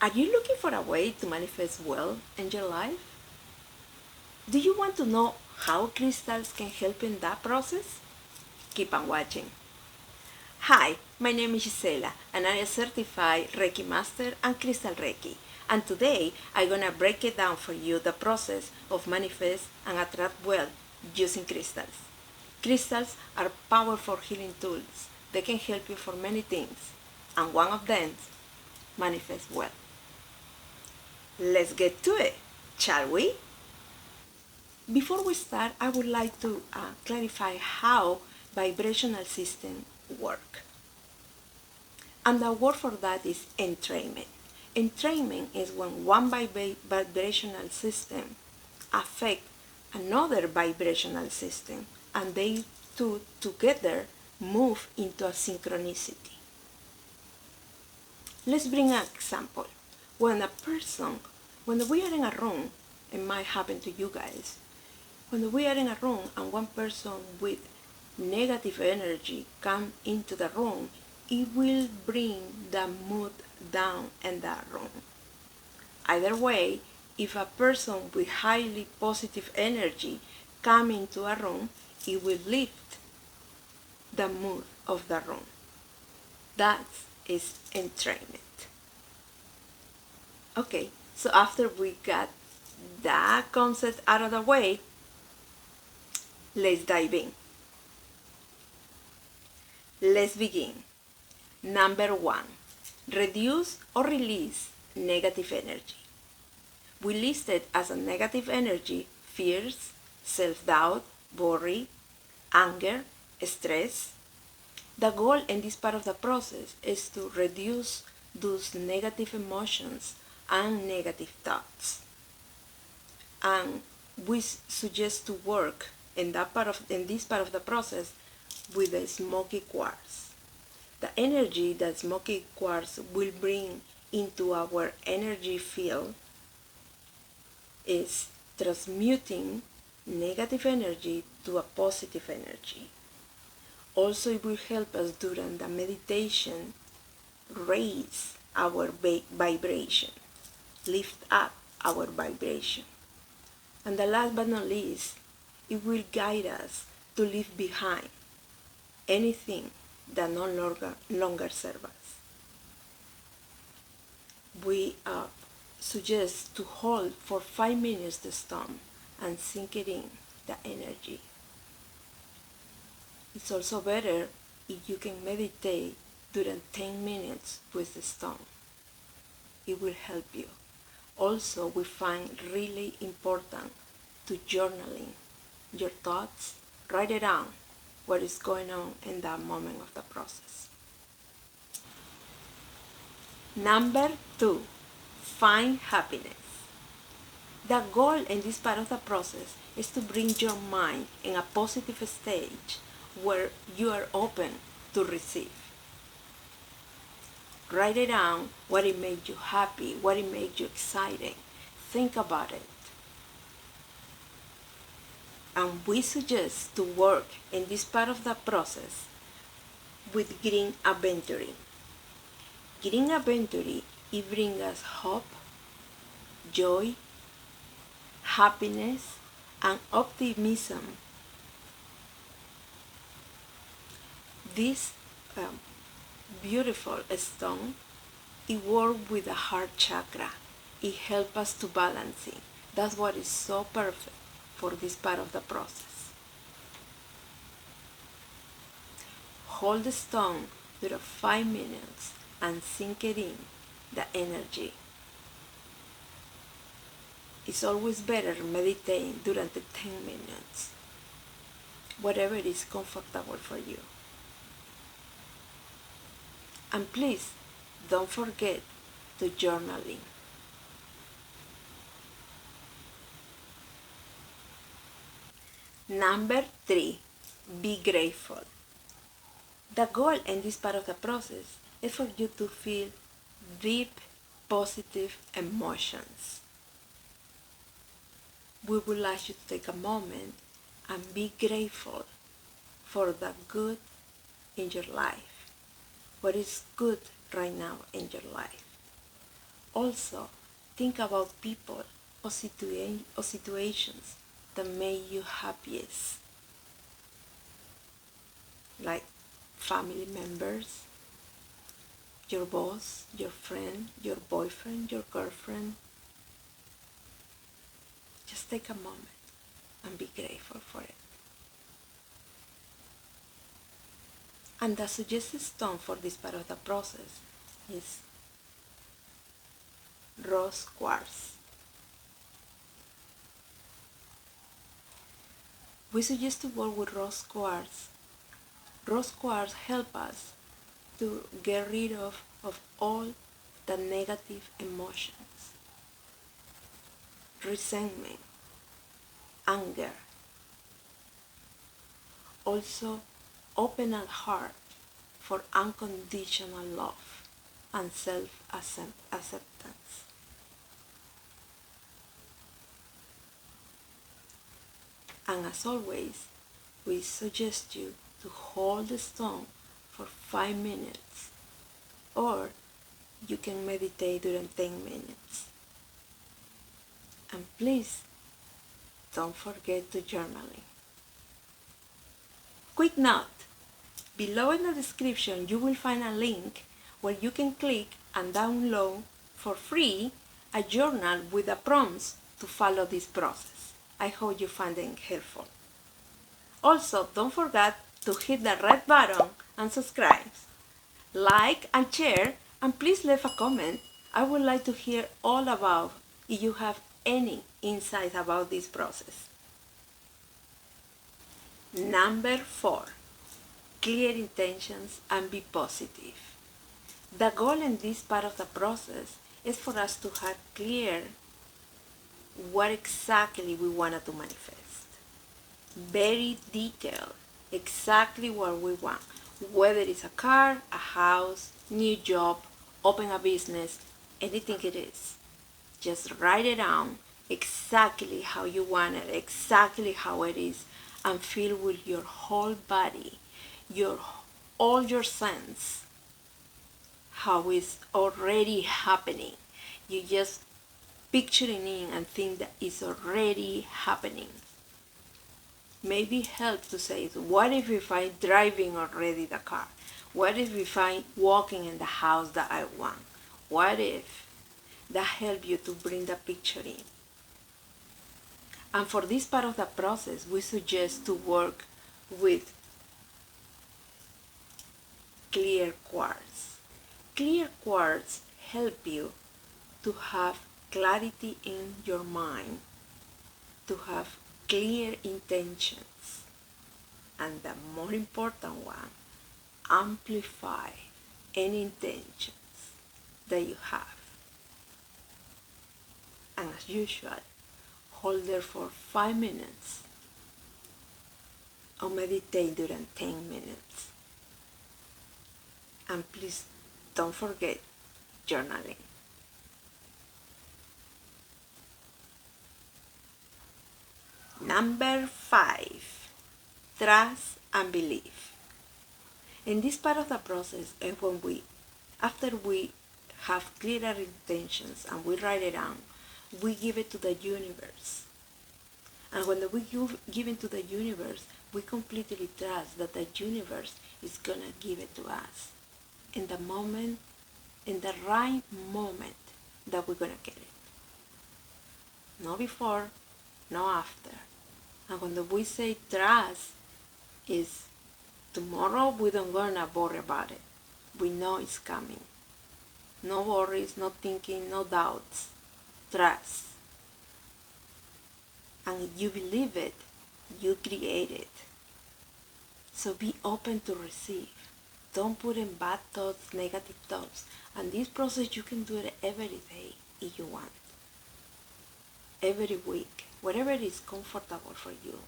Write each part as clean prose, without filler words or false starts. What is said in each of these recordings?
Are you looking for a way to manifest wealth in your life? Do you want to know how crystals can help in that process? Keep on watching. Hi, my name is Gisela and I am a certified Reiki Master and Crystal Reiki. And today I'm gonna break it down for you the process of manifest and attract wealth using crystals. Crystals are powerful healing tools. They can help you for many things, and one of them, manifest wealth. Let's get to it, shall we? Before we start, I would like to clarify how vibrational systems work. And the word for that is entrainment. Entrainment is when one vibrational system affects another vibrational system and they two together move into a synchronicity. Let's bring an example. When we are in a room, it might happen to you guys, when we are in a room and one person with negative energy come into the room, it will bring the mood down in that room. Either way, if a person with highly positive energy come into a room, it will lift the mood of the room. That is entrainment. Okay, so after we got that concept out of the way, let's dive in. Let's begin. Number 1, reduce or release negative energy. We listed as a negative energy fears, self-doubt, worry, anger, stress. The goal in this part of the process is to reduce those negative emotions and negative thoughts. And we suggest to work in this part of the process with the smoky quartz. The energy that smoky quartz will bring into our energy field is transmuting negative energy to a positive energy. Also, it will help us during the meditation raise our vibration, lift up our vibration. And the last but not least, it will guide us to leave behind anything that no longer serves us. We suggest to hold for 5 minutes the stone and sink it in the energy. It's also better if you can meditate during 10 minutes with the stone. It will help you. Also, we find really important to journaling your thoughts, write it down, what is going on in that moment of the process. Number 2, find happiness. The goal in this part of the process is to bring your mind in a positive stage where you are open to receive. Write it down what it made you happy, what it made you excited. Think about it. And we suggest to work in this part of the process with green adventuring. Green adventuring, it brings us hope, joy, happiness, and optimism. This beautiful stone, it works with the heart chakra. It helps us to balance it. That's what is so perfect for this part of the process. Hold the stone during 5 minutes and sink it in the energy. It's always better meditating during the 10 minutes, whatever is comfortable for you. And please, don't forget to journaling. Number 3, be grateful. The goal in this part of the process is for you to feel deep, positive emotions. We would like you to take a moment and be grateful for the good in your life. What is good right now in your life? Also, think about people or situations that make you happiest, like family members, your boss, your friend, your boyfriend, your girlfriend. Just take a moment and be grateful for it. And the suggested stone for this part of the process is rose quartz. We suggest to work with rose quartz. Rose quartz help us to get rid of all the negative emotions, resentment, anger. Also, open our heart for unconditional love and self-acceptance. And as always, we suggest you to hold the stone for 5 minutes, or you can meditate during 10 minutes. And please don't forget to journaling. Quick note, below in the description you will find a link where you can click and download for free a journal with the prompts to follow this process. I hope you find them helpful. Also, don't forget to hit the red button and subscribe. Like and share, and please leave a comment. I would like to hear all about if you have any insights about this process. Number 4, clear intentions and be positive. The goal in this part of the process is for us to have clear what exactly we wanted to manifest. Very detailed, exactly what we want. Whether it's a car, a house, new job, open a business, anything it is. Just write it down exactly how you want it, exactly how it is, and feel with your whole body, all your sense, how it's already happening. You just picture it in and think that it's already happening. Maybe help to say, what if I'm driving already the car? What if I'm walking in the house that I want? What if? That help you to bring the picture in. And for this part of the process, we suggest to work with clear quartz. Clear quartz help you to have clarity in your mind, to have clear intentions, and the more important one, amplify any intentions that you have. And as usual, hold there for 5 minutes or meditate during 10 minutes. And please don't forget journaling. Number 5, trust and believe. In this part of the process, after we have clearer intentions and we write it down, we give it to the universe. And when we give it to the universe, we completely trust that the universe is gonna give it to us in the moment, in the right moment that we're gonna get it. No before, no after. And when we say trust, is tomorrow we don't gonna worry about it. We know it's coming. No worries, no thinking, no doubts. Trust. And if you believe it, you create it. So be open to receive. Don't put in bad thoughts, negative thoughts. And this process, you can do it every day if you want. Every week, whatever is comfortable for you.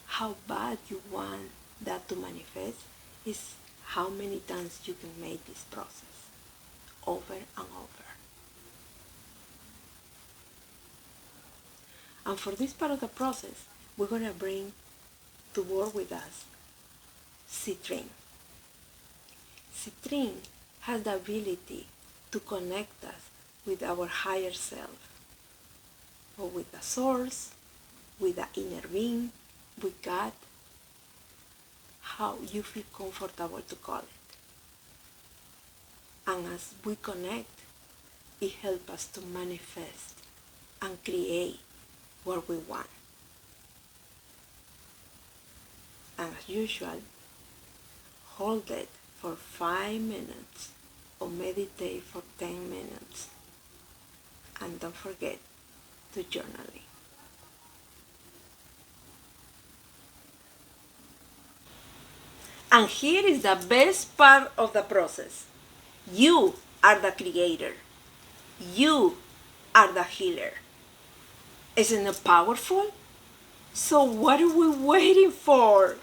How bad you want that to manifest is how many times you can make this process over and over. And for this part of the process, we're going to bring to work with us citrine. Citrine has the ability to connect us with our higher self, or with the source, with the inner being, with God, how you feel comfortable to call it. And as we connect, it helps us to manifest and create what we want. And as usual, hold it for 5 minutes or meditate for 10 minutes. And don't forget to journaling. And here is the best part of the process. You are the creator. You are the healer. Isn't it powerful? So what are we waiting for?